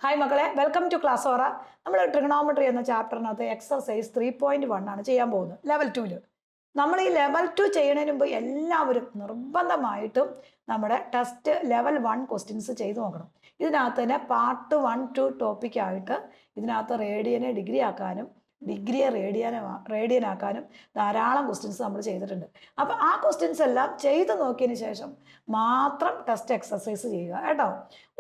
Hi മക്കളെ, welcome two class ഓറ. നമ്മൾ trigonometry എന്ന ചാപ്റ്ററിനകത്ത് എക്സസൈസ് 3.1 ആണ് ചെയ്യാൻ പോകുന്നത് ലെവൽ 2-ൽ. നമ്മൾ ഈ ലെവൽ 2 ചെയ്യുന്നതിന് മുമ്പ് എല്ലാവരും നിർബന്ധമായിട്ടും നമ്മുടെ ടെസ്റ്റ് ലെവൽ 1 ക്വസ്റ്റ്യൻസ് ചെയ്ത് നോക്കണം. ഇതിനകത്ത് തന്നെ പാർട്ട് 1-2 ടോപ്പിക്കായിട്ട് ഇതിനകത്ത് റേഡിയനെ ഡിഗ്രി ആക്കാനും ഡിഗ്രിയെ റേഡിയനാക്കാനും ധാരാളം ക്വസ്റ്റ്യൻസ് നമ്മൾ ചെയ്തിട്ടുണ്ട്. അപ്പോൾ ആ ക്വസ്റ്റ്യൻസ് എല്ലാം ചെയ്ത് നോക്കിയതിന് ശേഷം മാത്രം ടെസ്റ്റ് എക്സസൈസ് ചെയ്യുക കേട്ടോ.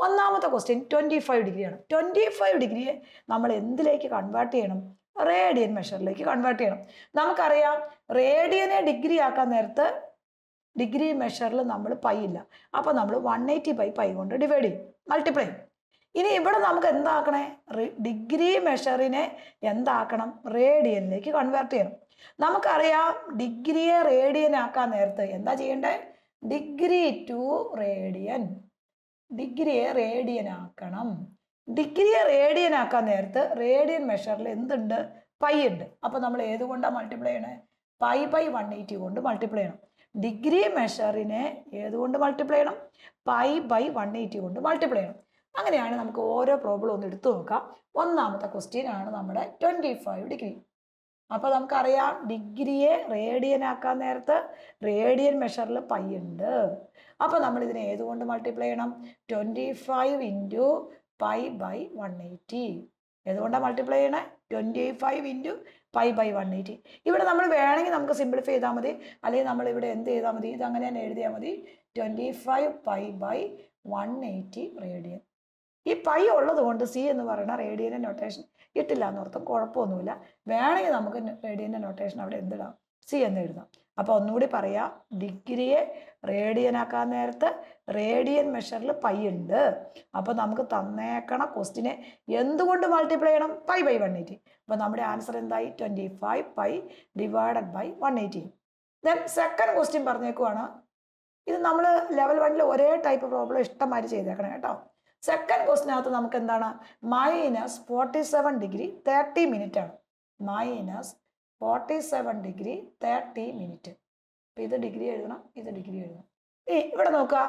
ഒന്നാമത്തെ ക്വസ്റ്റ്യൻ 25 ഡിഗ്രിയാണ്. 25 ഡിഗ്രിയെ നമ്മൾ എന്തിലേക്ക് കൺവേർട്ട് ചെയ്യണം? റേഡിയൻ മെഷറിലേക്ക് കൺവേർട്ട് ചെയ്യണം. നമുക്കറിയാം റേഡിയനെ ഡിഗ്രി ആക്കാൻ നേരത്ത് ഡിഗ്രി മെഷറിൽ നമ്മൾ പൈ ഇല്ല. അപ്പോൾ നമ്മൾ 180/π കൊണ്ട് ഡിവൈഡ് ചെയ്യും, മൾട്ടിപ്ലൈ ചെയ്യും. ഇനി ഇവിടെ നമുക്ക് എന്താക്കണേ? ഡിഗ്രി മെഷറിനെ എന്താക്കണം? റേഡിയനിലേക്ക് കൺവേർട്ട് ചെയ്യണം. നമുക്കറിയാം ഡിഗ്രിയെ റേഡിയൻ ആക്കാൻ നേരത്ത് എന്താ ചെയ്യണ്ടേ? ഡിഗ്രി ടു റേഡിയൻ, ഡിഗ്രിയെ റേഡിയൻ ആക്കണം. ഡിഗ്രിയെ റേഡിയൻ ആക്കാൻ നേരത്ത് റേഡിയൻ മെഷറിൽ എന്തുണ്ട്? പൈ ഉണ്ട്. അപ്പോൾ നമ്മൾ ഏതുകൊണ്ടാണ് മൾട്ടിപ്ലൈ ചെയ്യണേ? π/180 കൊണ്ട് മൾട്ടിപ്ലൈ ചെയ്യണം. ഡിഗ്രി മെഷറിനെ ഏതുകൊണ്ട് മൾട്ടിപ്ലൈ ചെയ്യണം? π/180 കൊണ്ട് മൾട്ടിപ്ലൈ ചെയ്യണം. അങ്ങനെയാണ് നമുക്ക് ഓരോ പ്രോബ്ലം ഒന്ന് എടുത്തു നോക്കാം. ഒന്നാമത്തെ ക്വസ്റ്റ്യൻ ആണ് നമ്മുടെ 25 ഡിഗ്രി. അപ്പോൾ നമുക്കറിയാം ഡിഗ്രിയെ റേഡിയൻ ആക്കാൻ നേരത്ത് റേഡിയൻ മെഷറിൽ പൈ ഉണ്ട്. അപ്പോൾ നമ്മൾ ഇതിനെ ഏതുകൊണ്ട് മൾട്ടിപ്ലൈ ചെയ്യണം? 25 × π/180. ഏതുകൊണ്ടാണ് മൾട്ടിപ്ലൈ ചെയ്യണേ? 25 × π/180. ഇവിടെ നമ്മൾ വേണമെങ്കിൽ നമുക്ക് സിംപ്ലിഫൈ ചെയ്താൽ മതി, അല്ലെങ്കിൽ നമ്മൾ ഇവിടെ എന്ത് ചെയ്താൽ മതി? ഇത് അങ്ങനെ തന്നെ എഴുതിയാൽ മതി. 25 π/180 റേഡിയൻ. ഈ പൈ ഉള്ളത് കൊണ്ട് സി എന്ന് പറയുന്ന റേഡിയൻ്റെ നൊട്ടേഷൻ ഇട്ടില്ല എന്നർത്ഥം, കുഴപ്പമൊന്നുമില്ല. വേണമെങ്കിൽ നമുക്ക് റേഡിയൻ്റെ നൊട്ടേഷൻ അവിടെ എന്തിടാം? സി എന്ന് എഴുതാം. അപ്പോൾ ഒന്നുകൂടി പറയാം, ഡിഗ്രിയെ റേഡിയൻ ആക്കാൻ നേരത്ത് റേഡിയൻ മെഷറിൽ പൈ ഉണ്ട്. അപ്പോൾ നമുക്ക് തന്നേക്കണ ക്വസ്റ്റിനെ എന്തുകൊണ്ട് മൾട്ടിപ്ലൈ ചെയ്യണം? π/180. അപ്പോൾ നമ്മുടെ ആൻസർ എന്തായി? 25 π / 180. ദെൻ സെക്കൻഡ് ക്വസ്റ്റ്യൻ പറഞ്ഞേക്കുവാണ്. ഇത് നമ്മൾ ലെവൽ 1-ൽ ഒരേ ടൈപ്പ് പ്രോബ്ലം ഇഷ്ടംമാതിരി ചെയ്തേക്കണം കേട്ടോ. സെക്കൻഡ് ക്വസ്റ്റിനകത്ത് നമുക്ക് എന്താണ്? -47 ഡിഗ്രി 30 മിനിറ്റ് ആണ്. -47 ഡിഗ്രി 30 മിനിറ്റ്. അപ്പം ഇത് ഡിഗ്രി എഴുതണം, ഇത് ഡിഗ്രി എഴുതണം. ഇവിടെ നോക്കുക,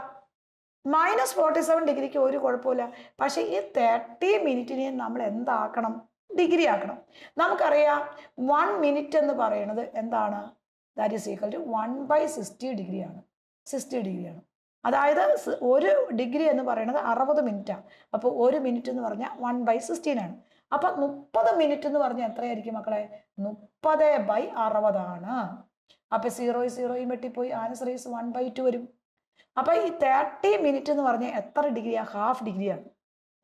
-47 ഡിഗ്രിക്ക് ഒരു കുഴപ്പമില്ല. പക്ഷേ ഈ 30 മിനിറ്റിനെ നമ്മൾ എന്താക്കണം? ഡിഗ്രി ആക്കണം. നമുക്കറിയാം 1 മിനിറ്റ് എന്ന് പറയുന്നത് എന്താണ്? ദാറ്റ് ഈസ് ഈക്വൽ ടു 1/60 ഡിഗ്രിയാണ്. 60 ഡിഗ്രിയാണ്. അതായത് ഒരു ഡിഗ്രി എന്ന് പറയുന്നത് 60 മിനിറ്റാണ്. അപ്പോൾ ഒരു മിനിറ്റ് എന്ന് പറഞ്ഞാൽ 1/16 ആണ്. അപ്പം 30 മിനിറ്റ് എന്ന് പറഞ്ഞാൽ എത്രയായിരിക്കും മക്കളെ? 30/60 ആണ്. അപ്പം 0 വെട്ടിപ്പോയി, ആൻസർ ഈസ് 1/2 വരും. അപ്പം ഈ 30 മിനിറ്റ് എന്ന് പറഞ്ഞാൽ എത്ര ഡിഗ്രിയാണ്? ഹാഫ് ഡിഗ്രിയാണ്.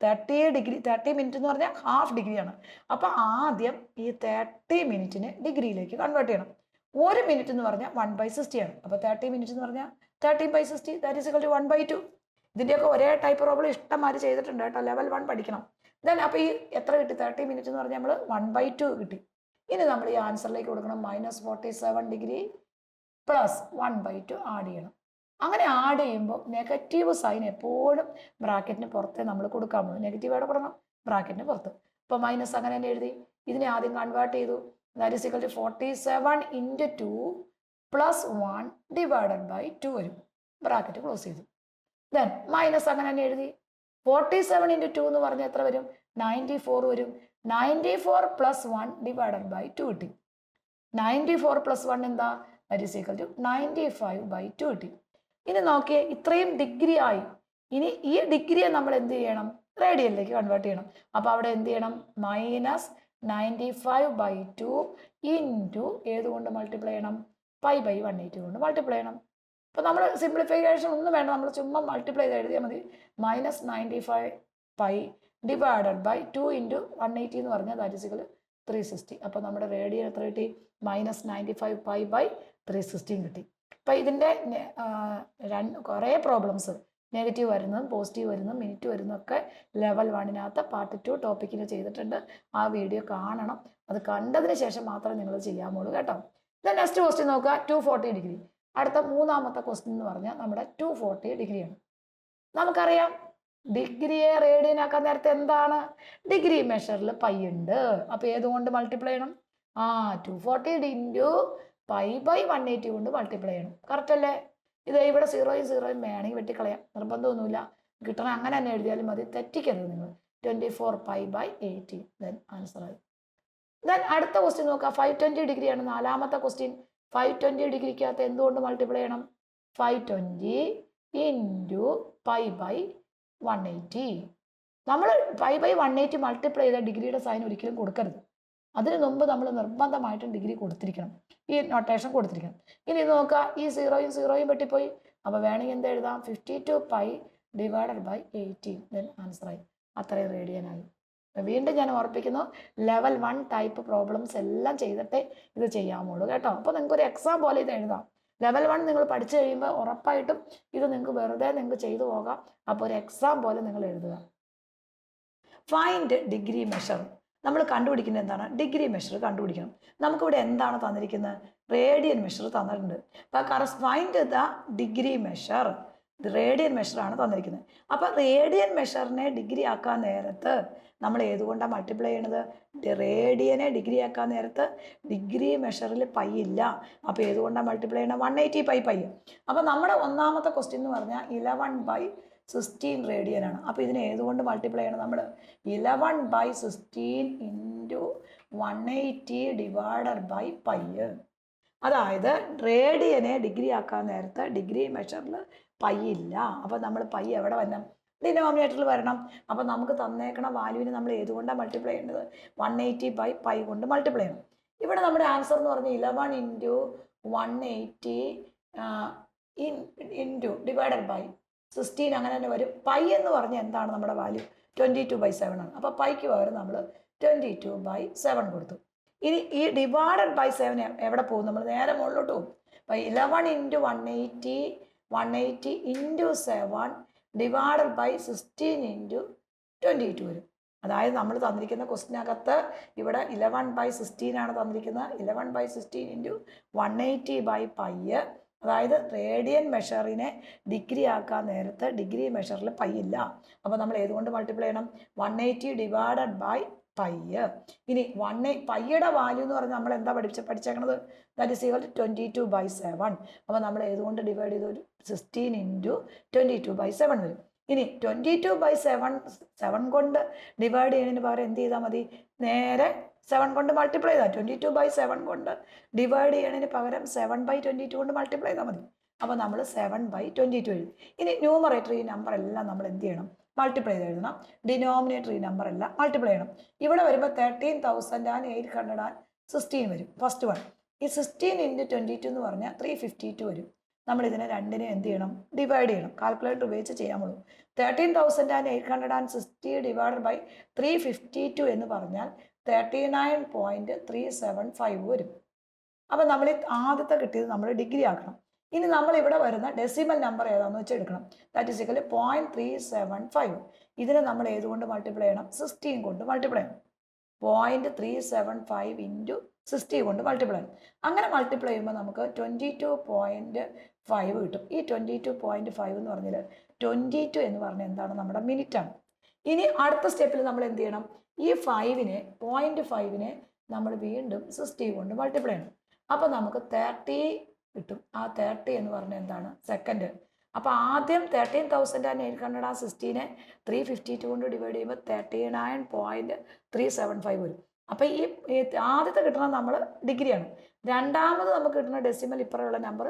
30 മിനിറ്റ് എന്ന് പറഞ്ഞാൽ ഹാഫ് ഡിഗ്രിയാണ്. അപ്പം ആദ്യം ഈ 30 മിനിറ്റിനെ ഡിഗ്രിയിലേക്ക് കൺവേർട്ട് ചെയ്യണം. ഒരു മിനിറ്റ് എന്ന് പറഞ്ഞാൽ 1/60 ആണ്. അപ്പോൾ 30 മിനിറ്റ് എന്ന് പറഞ്ഞാൽ 13/60, ദാറ്റ് ഈസ് ഈക്വൽ ടു 1/2. ഇതിൻ്റെയൊക്കെ ഒരേ ടൈപ്പ് പ്രോബ്ലം ഇഷ്ടംമാതിരി ചെയ്തിട്ടുണ്ട് കേട്ടോ. ലെവൽ 1 പഠിക്കണം. ദെൻ അപ്പോൾ ഈ എത്ര കിട്ടി? 30 മിനിറ്റ് എന്ന് പറഞ്ഞാൽ നമ്മൾ 1/2 കിട്ടി. ഇനി നമ്മൾ ഈ ആൻസറിലേക്ക് കൊടുക്കണം -47 ഡിഗ്രി + 1/2 ആഡ് ചെയ്യണം. അങ്ങനെ ആഡ് ചെയ്യുമ്പോൾ നെഗറ്റീവ് സൈൻ എപ്പോഴും ബ്രാക്കറ്റിന് പുറത്തേ നമ്മൾ കൊടുക്കാൻ പോകും. നെഗറ്റീവ് എവിടെ കൊടുക്കണം? ബ്രാക്കറ്റിന് പുറത്ത്. ഇപ്പോൾ മൈനസ് അങ്ങനെ തന്നെ എഴുതി. ഇതിനെ ആദ്യം കൺവേർട്ട് ചെയ്തു. ദാറ്റ് ഈസ് ഈക്വൽ ടു 47 × 2 + 1 / 2 വരും. ബ്രാക്കറ്റ് ക്ലോസ് ചെയ്തു. ദെൻ മൈനസ് അങ്ങനെ തന്നെ എഴുതി. 47 × 2 എന്ന് പറഞ്ഞാൽ എത്ര വരും? 94 വരും. 94 + 1 / 2 കിട്ടി. 94 + 1 എന്താ? ദാറ്റ് ഈസ് ഈക്വൽ ടു 95/2 കിട്ടി. ഇനി നോക്കിയേ, ഇത്രയും ഡിഗ്രി ആയി. ഇനി ഈ ഡിഗ്രിയെ നമ്മൾ എന്ത് ചെയ്യണം? റേഡിയനിലേക്ക് കൺവേർട്ട് ചെയ്യണം. അപ്പോൾ അവിടെ എന്ത് ചെയ്യണം? -95/2 × ഏതുകൊണ്ട് മൾട്ടിപ്ലൈ ചെയ്യണം? π/180 കൊണ്ട് മൾട്ടിപ്ലൈ ചെയ്യണം. അപ്പോൾ നമ്മൾ സിംപ്ലിഫിക്കേഷൻ ഒന്നും വേണ്ട, നമ്മൾ ചുമ്മാ മൾട്ടിപ്ലൈ ചെയ്ത് എഴുതിയാൽ മതി. -95π / 2 × 180 എന്ന് പറഞ്ഞാൽ ദാറ്റ് ഈസ് ഈക്വൽ 360. അപ്പോൾ നമ്മുടെ റേഡിയൻ എത്ര കിട്ടി? -95π / 360 കിട്ടി. അപ്പോൾ ഇതിൻ്റെ കുറേ പ്രോബ്ലംസ് നെഗറ്റീവ് വരുന്നതും പോസിറ്റീവ് വരുന്നതും മിനിറ്റ് വരുന്നതൊക്കെ ലെവൽ 1-നകത്ത് പാർട്ട് 2 ടോപ്പിക്കിന് ചെയ്തിട്ടുണ്ട്. ആ വീഡിയോ കാണണം. അത് കണ്ടതിന് ശേഷം മാത്രമേ നിങ്ങൾ ചെയ്യാമുള്ളൂ കേട്ടോ. ദെൻ നെക്സ്റ്റ് ക്വസ്റ്റ്യൻ നോക്കുക, 240 ഡിഗ്രി. അടുത്ത മൂന്നാമത്തെ ക്വസ്റ്റ്യൻ എന്ന് പറഞ്ഞാൽ നമ്മുടെ 240 ഡിഗ്രിയാണ്. നമുക്കറിയാം ഡിഗ്രിയെ റേഡിയൻ ആക്കാൻ നേരത്തെ എന്താണ്? ഡിഗ്രി മെഷറിൽ പൈ ഉണ്ട്. അപ്പോൾ ഏതുകൊണ്ട് മൾട്ടിപ്ലൈ ചെയ്യണം? 240 × π/180 കൊണ്ട് മൾട്ടിപ്ലൈ ചെയ്യണം. കറക്റ്റ് അല്ലേ? ഇത് ഇവിടെ 0 വേണമെങ്കിൽ വെട്ടിക്കളയാം, നിർബന്ധമൊന്നുമില്ല. കിട്ടണം അങ്ങനെ തന്നെ എഴുതിയാലും മതി, തെറ്റിക്കരുത് നിങ്ങൾ. 24π/80. ദെൻ ആൻസറായി. ദെൻ അടുത്ത ക്വസ്റ്റ്യൻ നോക്കുക. 520 ഡിഗ്രിയാണ് നാലാമത്തെ ക്വസ്റ്റ്യൻ. 520 ഡിഗ്രിക്കകത്ത് എന്തുകൊണ്ട് മൾട്ടിപ്ലൈ ചെയ്യണം? 520 ഇൻറ്റു π/180. നമ്മൾ π/180 മൾട്ടിപ്ലൈ ചെയ്ത ഡിഗ്രിയുടെ സൈൻ ഒരിക്കലും കൊടുക്കരുത്. അതിന് മുമ്പ് നമ്മൾ നിർബന്ധമായിട്ടും ഡിഗ്രി കൊടുത്തിരിക്കണം, ഈ നൊട്ടേഷൻ കൊടുത്തിരിക്കണം. ഇനി ഇത് നോക്കുക, ഈ 0യും വെട്ടിപ്പോയി. അപ്പോൾ വേണമെങ്കിൽ എന്ത് എഴുതാം? 52π/18. ദെൻ ആൻസറായി. അത്രയും റേഡിയനായി. വീണ്ടും ഞാൻ ഓർപ്പിക്കുന്നു, ലെവൽ 1 ടൈപ്പ് പ്രോബ്ലംസ് എല്ലാം ചെയ്തിട്ടേ ഇത് ചെയ്യാമുള്ളൂ കേട്ടോ. അപ്പോൾ നിങ്ങൾക്ക് ഒരു എക്സാം പോലെ ഇത് എഴുതാം. ലെവൽ 1 നിങ്ങൾ പഠിച്ചു കഴിയുമ്പോൾ ഉറപ്പായിട്ടും ഇത് നിങ്ങൾക്ക് വെറുതെ നിങ്ങൾക്ക് ചെയ്തു പോകാം. അപ്പോൾ ഒരു എക്സാം പോലെ നിങ്ങൾ എഴുതുക. Find degree measure. നമ്മൾ കണ്ടുപിടിക്കുന്നത് എന്താണ്? ഡിഗ്രി മെഷർ കണ്ടുപിടിക്കണം. നമുക്കിവിടെ എന്താണ് തന്നിരിക്കുന്നത്? റേഡിയൻ മെഷർ തന്നിട്ടുണ്ട്. അപ്പോൾ ഫൈൻഡ് ദ ഡിഗ്രി മെഷർ. ഇത് റേഡിയൻ മെഷറാണ് തന്നിരിക്കുന്നത്. അപ്പോൾ റേഡിയൻ മെഷറിനെ ഡിഗ്രി ആക്കാൻ നേരത്ത് നമ്മൾ ഏതുകൊണ്ടാണ് മൾട്ടിപ്ലൈ ചെയ്യണത്? റേഡിയനെ ഡിഗ്രി ആക്കാൻ നേരത്ത് ഡിഗ്രി മെഷറിൽ പൈ ഇല്ല. അപ്പോൾ ഏതുകൊണ്ടാണ് മൾട്ടിപ്ലൈ ചെയ്യണം? 180π. അപ്പോൾ നമ്മുടെ ഒന്നാമത്തെ ക്വസ്റ്റ്യൻ എന്ന് പറഞ്ഞാൽ 11/16 റേഡിയനാണ്. അപ്പോൾ ഇതിനെ ഏതുകൊണ്ട് മൾട്ടിപ്ലൈ ചെയ്യണം? നമ്മൾ 11/16 ഇൻറ്റു 180 ഡിവൈഡഡ് ബൈ പൈ. അതായത് റേഡിയനെ ഡിഗ്രി ആക്കാൻ നേരത്ത് ഡിഗ്രി മെഷറിൽ പൈ ഇല്ല. അപ്പോൾ നമ്മൾ പൈ എവിടെ വരണം? ഡിനോമിനേറ്ററിൽ വരണം. അപ്പോൾ നമുക്ക് തന്നേക്കണ വാല്യൂവിന് നമ്മൾ ഏതുകൊണ്ടാണ് മൾട്ടിപ്ലൈ ചെയ്യേണ്ടത്? 180/π കൊണ്ട് മൾട്ടിപ്ലൈ ചെയ്യണം. ഇവിടെ നമ്മുടെ ആൻസർ എന്ന് പറഞ്ഞാൽ 11 ഇൻറ്റു 180 ഇൻറ്റു ഡിവൈഡഡ് ബൈ 16 അങ്ങനെ തന്നെ വരും. പൈ എന്ന് പറഞ്ഞാൽ എന്താണ് നമ്മുടെ വാല്യൂ? 22/7 ആണ്. അപ്പോൾ പൈക്ക് പകരം നമ്മൾ 22/7 കൊടുത്തു. ഇനി ഈ ഡിവൈഡഡ് ബൈ 7 എവിടെ പോകും? നമ്മൾ നേരെ മുകളിലോട്ട് പോകും. അപ്പോൾ 11 into 180 into 7 divided by 16 into 22 വരും. അതായത് നമ്മൾ തന്നിരിക്കുന്ന ക്വസ്റ്റിനകത്ത് ഇവിടെ 11/16 ആണ് തന്നിരിക്കുന്നത്. 11/16 ഇൻറ്റു 180/π. അതായത് റേഡിയൻ മെഷറിനെ ഡിഗ്രി ആക്കാൻ നേരത്ത് ഡിഗ്രി മെഷറിൽ പൈ ഇല്ല. അപ്പോൾ നമ്മൾ ഏതുകൊണ്ട് മൾട്ടിപ്ലൈ ചെയ്യണം? 180 ഡിവൈഡഡ് ബൈ പൈ. ഇനി പൈയുടെ വാല്യൂ എന്ന് പറഞ്ഞാൽ നമ്മൾ എന്താ പഠിച്ചേക്കണത്? That is equal to 22/7. അപ്പോൾ നമ്മൾ ഏതുകൊണ്ട് ഡിവൈഡ് ചെയ്ത്? 16 ഇൻറ്റു 22/7 വരും. ഇനി 22/7 കൊണ്ട് ഡിവൈഡ് ചെയ്യുന്നതിന് പകരം എന്ത് ചെയ്താൽ മതി? നേരെ 7 കൊണ്ട് മൾട്ടിപ്ലൈ ചെയ്താൽ 22/7 കൊണ്ട് ഡിവൈഡ് ചെയ്യണതിന് പകരം 7/22 കൊണ്ട് മൾട്ടിപ്ലൈ ചെയ്താൽ മതി. അപ്പോൾ നമ്മൾ 7/22 എഴുതി. ഇനി ന്യൂമറേറ്റർ ഈ നമ്പർ എല്ലാം നമ്മൾ എന്ത് ചെയ്യണം? മൾട്ടിപ്ലൈ ചെയ്ത് എഴുതണം. ഡിനോമിനേറ്റർ ഈ നമ്പർ എല്ലാം മൾട്ടിപ്ലൈ ചെയ്യണം. ഇവിടെ വരുമ്പോൾ 13,816 വരും. First one. ഈ 16 ഇൻറ്റു 22 എന്ന് പറഞ്ഞാൽ 352 വരും. നമ്മളിതിനെ രണ്ടിനെ എന്ത് ചെയ്യണം? ഡിവൈഡ് ചെയ്യണം. കാൽക്കുലേറ്റർ ഉപയോഗിച്ച് ചെയ്യാമുള്ളൂ. 13,860 ഡിവൈഡഡ് ബൈ 352 എന്ന് പറഞ്ഞാൽ 39.375 വരും. അപ്പം നമ്മൾ ആദ്യത്തെ കിട്ടിയത് നമ്മൾ ഡിഗ്രി ആക്കണം. ഇനി നമ്മൾ ഇവിടെ വരുന്ന ഡെസിമൽ നമ്പർ ഏതാണെന്ന് വെച്ചാൽ എടുക്കണം. That is equal 0.375. ഇതിനെ നമ്മൾ ഏതുകൊണ്ട് മൾട്ടിപ്ലൈ ചെയ്യണം? 16 കൊണ്ട് മൾട്ടിപ്ലൈ ചെയ്യണം. 0.375 ഇൻറ്റു 60 കൊണ്ട് മൾട്ടിപ്ലൈ ചെയ്യണം. അങ്ങനെ മൾട്ടിപ്ലൈ ചെയ്യുമ്പോൾ നമുക്ക് 22.5 കിട്ടും. ഈ 22.5 എന്ന് പറഞ്ഞാൽ 22 എന്ന് പറഞ്ഞാൽ എന്താണ്? നമ്മുടെ മിനിറ്റാണ്. ഇനി അടുത്ത സ്റ്റെപ്പിൽ നമ്മൾ എന്ത് ചെയ്യണം? ഈ 0.5നെ നമ്മൾ വീണ്ടും 60 കൊണ്ട് മൾട്ടിപ്ലൈ ചെയ്യണം. അപ്പോൾ നമുക്ക് 30 കിട്ടും. ആ 30 എന്ന് പറഞ്ഞാൽ എന്താണ്? സെക്കൻഡ്. അപ്പോൾ ആദ്യം 13,816നെ 352 കൊണ്ട് ഡിവൈഡ് ചെയ്യുമ്പോൾ 39.375 വരും. അപ്പോൾ ഈ ആദ്യത്തെ കിട്ടുന്ന നമ്മൾ ഡിഗ്രിയാണ്. രണ്ടാമത് നമുക്ക് കിട്ടുന്ന ഡെസിമൽ ഇപ്പുറമുള്ള നമ്പർ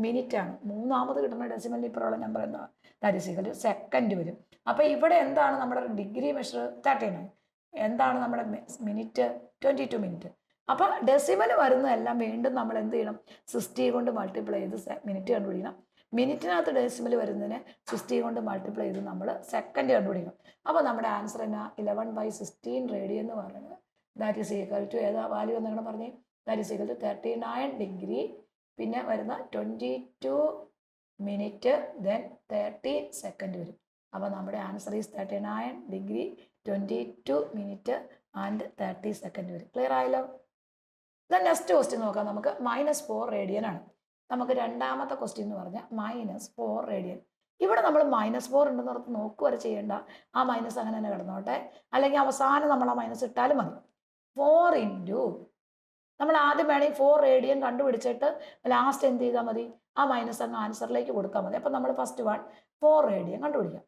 മിനിറ്റാണ്. മൂന്നാമത് കിട്ടുന്ന ഡെസിമലിന് ഇപ്പുറമുള്ള നമ്പർ എന്താണ്? That is equal to second വരും. അപ്പോൾ ഇവിടെ എന്താണ് നമ്മുടെ ഡിഗ്രി മെഷർ? 39. എന്താണ് നമ്മുടെ മിനിറ്റ്? 22 മിനിറ്റ്. അപ്പോൾ ഡെസിമൽ വരുന്നതെല്ലാം വീണ്ടും നമ്മൾ എന്ത് ചെയ്യണം? 60 കൊണ്ട് മൾട്ടിപ്ലൈ ചെയ്ത് മിനിറ്റ് കണ്ടുപിടിക്കണം. മിനിറ്റിനകത്ത് ഡെസിമൽ വരുന്നതിനെ 60 കൊണ്ട് മൾട്ടിപ്ലൈ ചെയ്ത് നമ്മൾ സെക്കൻഡ് കണ്ടുപിടിക്കണം. അപ്പോൾ നമ്മുടെ ആൻസർ എന്നാ? 11/16 റേഡിയൻ എന്ന് പറയുന്നത്. ദാറ്റ് ഈസ് ഈക്വൽ ടു ഏതാ വാല്യൂ എന്ന് നിങ്ങൾ പറഞ്ഞേ? That is equal to 39 degree, പിന്നെ വരുന്ന 22 മിനിറ്റ്, ദെൻ 30 സെക്കൻഡ് വരും. അപ്പോൾ നമ്മുടെ answer is 39 degree 22 minute and 30 second വരും. ക്ലിയർ ആയല്ലോ? ദെൻ നെക്സ്റ്റ് ക്വസ്റ്റ്യൻ നോക്കാം. നമുക്ക് -4 റേഡിയൻ ആണ്. നമുക്ക് രണ്ടാമത്തെ ക്വസ്റ്റ്യൻ എന്ന് പറഞ്ഞാൽ -4 റേഡിയൻ. ഇവിടെ നമ്മൾ -4 ഉണ്ടെന്ന് ഓർത്ത് നോക്കുക വരെ ചെയ്യേണ്ട. ആ മൈനസ് അങ്ങനെ തന്നെ കിടന്നോട്ടെ. അല്ലെങ്കിൽ അവസാനം നമ്മൾ ആ മൈനസ് ഇട്ടാലും മതി. 4 ഇൻറ്റു നമ്മൾ ആദ്യം വേണമെങ്കിൽ 4 റേഡിയൻ കണ്ടുപിടിച്ചിട്ട് ലാസ്റ്റ് എന്ത് ചെയ്താൽ മതി? ആ മൈനസ് അങ്ങ് ആൻസറിലേക്ക് കൊടുത്താൽ മതി. അപ്പം നമ്മൾ ഫസ്റ്റ് 4 റേഡിയൻ കണ്ടുപിടിക്കാം.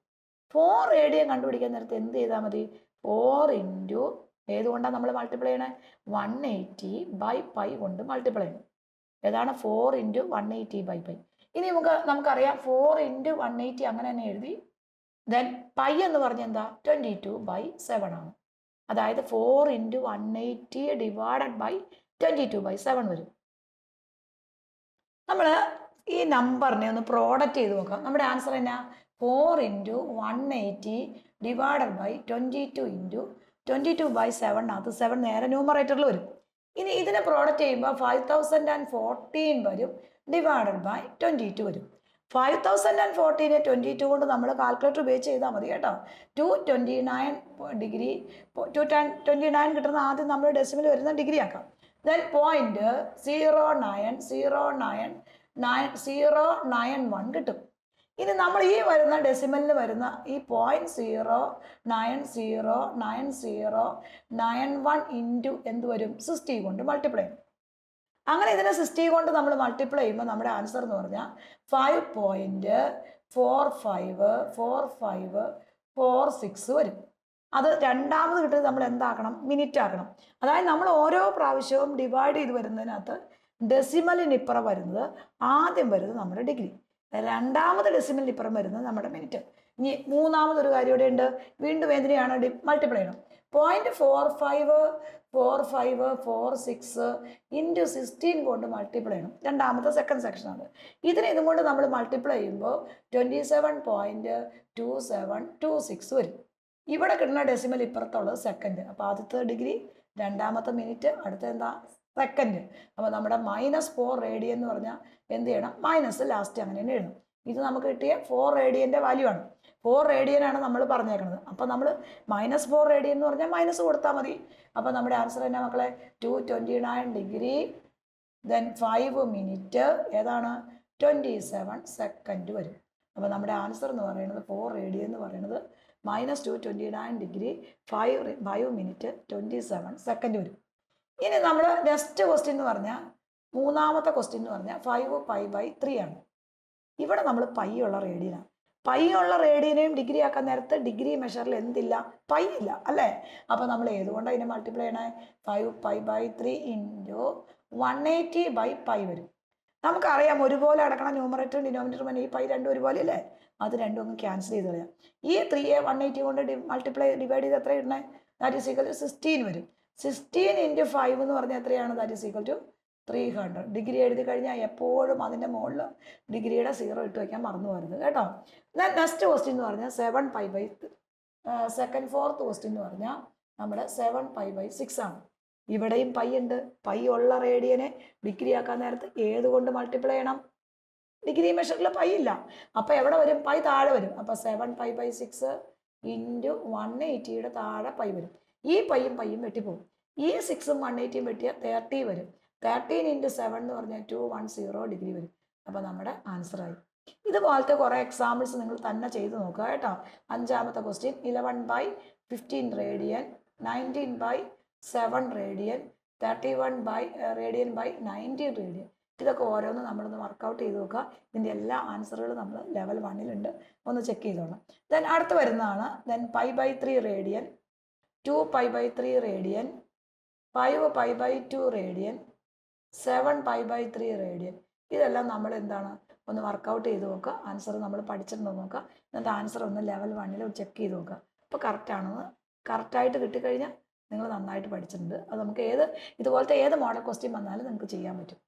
4 റേഡിയൻ കണ്ടുപിടിക്കാൻ നേരത്തെ എന്ത് ചെയ്താൽ മതി? 4 ഇൻറ്റു ഏതുകൊണ്ടാണ് നമ്മൾ മൾട്ടിപ്ലൈ ചെയ്യണേ 180/π കൊണ്ട് മൾട്ടിപ്ലൈ ചെയ്യണം. ഏതാണ് 4 ഇൻറ്റു 180/π. ഇനി നമുക്കറിയാം 4 ഇൻറ്റു 180 അങ്ങനെ തന്നെ എഴുതി. ദെൻ പൈ എന്ന് പറഞ്ഞാൽ എന്താ 22/7 ആണ്. അതായത് 4 ഇൻറ്റു 180 ഡിവൈഡഡ് ബൈ 22/7 വരും. നമ്മൾ ഈ നമ്പറിനെ ഒന്ന് പ്രോഡക്റ്റ് ചെയ്ത് നോക്കാം. നമ്മുടെ ആൻസർ എന്നാ 4 ഇൻറ്റു 180 ഡിവൈഡഡ് ബൈ 22 ഇൻറ്റു 22/7. 7 നേരെ ന്യൂമറേറ്ററിൽ വരും. ഇനി ഇതിനെ പ്രോഡക്റ്റ് ചെയ്യുമ്പോൾ 5014 വരും ഡിവൈഡഡ് ബൈ 22 വരും. 5014 22 കൊണ്ട് നമ്മൾ കാൽക്കുലേറ്റർ ഉപയോഗിച്ച് ചെയ്താൽ മതി കേട്ടോ. 229 ഡിഗ്രി 229 കിട്ടുന്ന ആദ്യം നമ്മൾ ഡെസിമൽ വരുന്ന ഡിഗ്രി ആക്കാം. ദെൻ 0.0999091 കിട്ടും. ഇനി നമ്മൾ ഈ വരുന്ന ഡെസിമലിൽ വരുന്ന ഈ 0.0909091 ഇൻറ്റു എന്ത് വരും 60 കൊണ്ട് മൾട്ടിപ്ലൈ ചെയ്യും. അങ്ങനെ ഇതിനെ 60 കൊണ്ട് നമ്മൾ മൾട്ടിപ്ലൈ ചെയ്യുമ്പോൾ നമ്മുടെ ആൻസർ എന്ന് പറഞ്ഞാൽ 5.454546 വരും. അത് രണ്ടാമത് കിട്ടുന്നത് നമ്മൾ എന്താക്കണം മിനിറ്റ് ആക്കണം. അതായത് നമ്മൾ ഓരോ പ്രാവശ്യവും ഡിവൈഡ് ചെയ്ത് വരുന്നതിനകത്ത് ഡെസിമലിനിപ്പുറം വരുന്നത് ആദ്യം വരുന്നത് നമ്മുടെ ഡിഗ്രി, രണ്ടാമത് ഡെസിമലിനിപ്പുറം വരുന്നത് നമ്മുടെ മിനിറ്റ്. ഇനി മൂന്നാമതൊരു കാര്യം ഇവിടെ ഉണ്ട്. വീണ്ടും എന്തിനെയാണ് മൾട്ടിപ്ലൈ ചെയ്യണം. 0.454546 ഇൻറ്റു 16 കൊണ്ട് മൾട്ടിപ്ലൈ ചെയ്യണം. രണ്ടാമത്തെ സെക്കൻഡ് സെക്ഷനാണ്. ഇതും കൊണ്ട് നമ്മൾ മൾട്ടിപ്ലൈ ചെയ്യുമ്പോൾ 27.2726 വരും. ഇവിടെ കിട്ടുന്ന ഡെസിമൽ ഇപ്പുറത്തുള്ളത് സെക്കൻഡ്. അപ്പോൾ ആദ്യത്തെ ഡിഗ്രി, രണ്ടാമത്തെ മിനിറ്റ്, അടുത്ത എന്താ സെക്കൻഡ്. അപ്പോൾ നമ്മുടെ -4 റേഡിയൻ എന്ന് പറഞ്ഞാൽ എന്ത് ചെയ്യണം മൈനസ് ലാസ്റ്റ് അങ്ങനെ തന്നെ എഴുതണം. ഇത് നമുക്ക് കിട്ടിയ 4 റേഡിയൻ്റെ വാല്യൂ ആണ്. 4 റേഡിയൻ ആണ് നമ്മൾ പറഞ്ഞേക്കുന്നത്. അപ്പോൾ നമ്മൾ -4 റേഡിയൻ എന്ന് പറഞ്ഞാൽ മൈനസ് കൊടുത്താൽ മതി. അപ്പോൾ നമ്മുടെ ആൻസർ തന്നെ മക്കളെ 229 ഡിഗ്രി ദെൻ 5 മിനിറ്റ് ഏതാണ് 27 സെക്കൻഡ് വരും. അപ്പോൾ നമ്മുടെ ആൻസർ എന്ന് പറയുന്നത് 4 റേഡിയൻ എന്ന് പറയുന്നത് -229 ഡിഗ്രി 5 മിനിറ്റ് 27 സെക്കൻഡ് വരും. ഇനി നമ്മൾ നെക്സ്റ്റ് ക്വസ്റ്റ്യൻ എന്ന് പറഞ്ഞാൽ മൂന്നാമത്തെ ക്വസ്റ്റ്യൻ എന്ന് പറഞ്ഞാൽ 5π/3 ആണ്. ഇവിടെ നമ്മൾ പൈ ഉള്ള റേഡിയനാണ്. പൈ ഉള്ള റേഡിയനെയും ഡിഗ്രി ആക്കാൻ നേരത്തെ ഡിഗ്രി മെഷറിൽ എന്തില്ല പൈ ഇല്ല അല്ലേ. അപ്പോൾ നമ്മൾ ഏതുകൊണ്ട് അതിനെ മൾട്ടിപ്ലൈ ചെയ്യണേ 5π/3 ഇൻറ്റു 180/π വരും. നമുക്കറിയാം ഒരുപോലെ അടക്കണം ന്യൂമറേറ്ററും ഡിനോമിനേറ്ററും. ഈ പൈ രണ്ടും ഒരുപോലെ അല്ലേ, അത് രണ്ടും ഒന്ന് ക്യാൻസൽ ചെയ്ത് കളയാം. ഈ 3യെ 180 കൊണ്ട് ഡിവൈഡ് ചെയ്ത് എത്ര ഇടണേ ദാറ്റ് ഈസ് ഈക്വൽ ടു 16 വരും. 16 ഇൻറ്റു 5 എന്ന് പറഞ്ഞാൽ എത്രയാണ് that is equal to 300. Degree എഴുതി കഴിഞ്ഞാൽ എപ്പോഴും അതിൻ്റെ മുകളിൽ ഡിഗ്രിയുടെ 0 ഇട്ട് വയ്ക്കാൻ മറന്നു പോകരുത് കേട്ടോ. നെക്സ്റ്റ് ക്വസ്റ്റ്യൻ എന്ന് പറഞ്ഞാൽ 7π/, ഫോർത്ത് ക്വസ്റ്റ്യൻ എന്ന് പറഞ്ഞാൽ നമ്മുടെ 7π/6 ആണ്. ഇവിടെയും പൈ ഉണ്ട്. പൈ ഉള്ള റേഡിയനെ ഡിഗ്രി ആക്കാൻ നേരത്ത് ഏതുകൊണ്ട് മൾട്ടിപ്ലൈ ചെയ്യണം ഡിഗ്രി മെഷറിൽ പൈ ഇല്ല. അപ്പോൾ എവിടെ വരും പൈ താഴെ വരും. അപ്പോൾ 7π/6 ഇൻറ്റു 180യുടെ താഴെ പൈ വരും. ഈ പൈയും വെട്ടിപ്പോകും. ഈ 6ഉം 180യും വെട്ടിയാൽ 30 വരും. 13 ഇൻറ്റു 7 എന്ന് പറഞ്ഞാൽ 210 ഡിഗ്രി വരും. അപ്പോൾ നമ്മുടെ ആൻസറായി. ഇതുപോലത്തെ കുറേ എക്സാമ്പിൾസ് നിങ്ങൾ തന്നെ ചെയ്ത് നോക്കുക കേട്ടോ. അഞ്ചാമത്തെ question 11/15 radian, 19/7 radian, 31 radian by 19 radian. ഇതൊക്കെ ഓരോന്ന് നമ്മളൊന്ന് വർക്കൗട്ട് ചെയ്ത് നോക്കുക. ഇതിൻ്റെ എല്ലാ ആൻസറുകളും നമ്മൾ ലെവൽ 1-ലുണ്ട്, ഒന്ന് ചെക്ക് ചെയ്തോളാം. ദെൻ അടുത്ത് വരുന്നതാണ് then π/3 radian, 2π/3 radian, 5π/2 radian, 7π/3 radian. ഇതെല്ലാം നമ്മൾ എന്താണ് ഒന്ന് വർക്കൗട്ട് ചെയ്ത് നോക്കുക. ആൻസർ നമ്മൾ പഠിച്ചിട്ടുണ്ടോ നോക്കുക. എന്നിട്ട് ആൻസർ ഒന്ന് ലെവൽ 1-ൽ ചെക്ക് ചെയ്ത് നോക്കുക. അപ്പോൾ കറക്റ്റായിട്ട് കിട്ടിക്കഴിഞ്ഞാൽ നിങ്ങൾ നന്നായിട്ട് പഠിച്ചിട്ടുണ്ട്. അത് നമുക്ക് ഇതുപോലത്തെ ഏത് മോഡൽ ക്വസ്റ്റ്യൻ വന്നാലും നിങ്ങൾക്ക് ചെയ്യാൻ പറ്റും.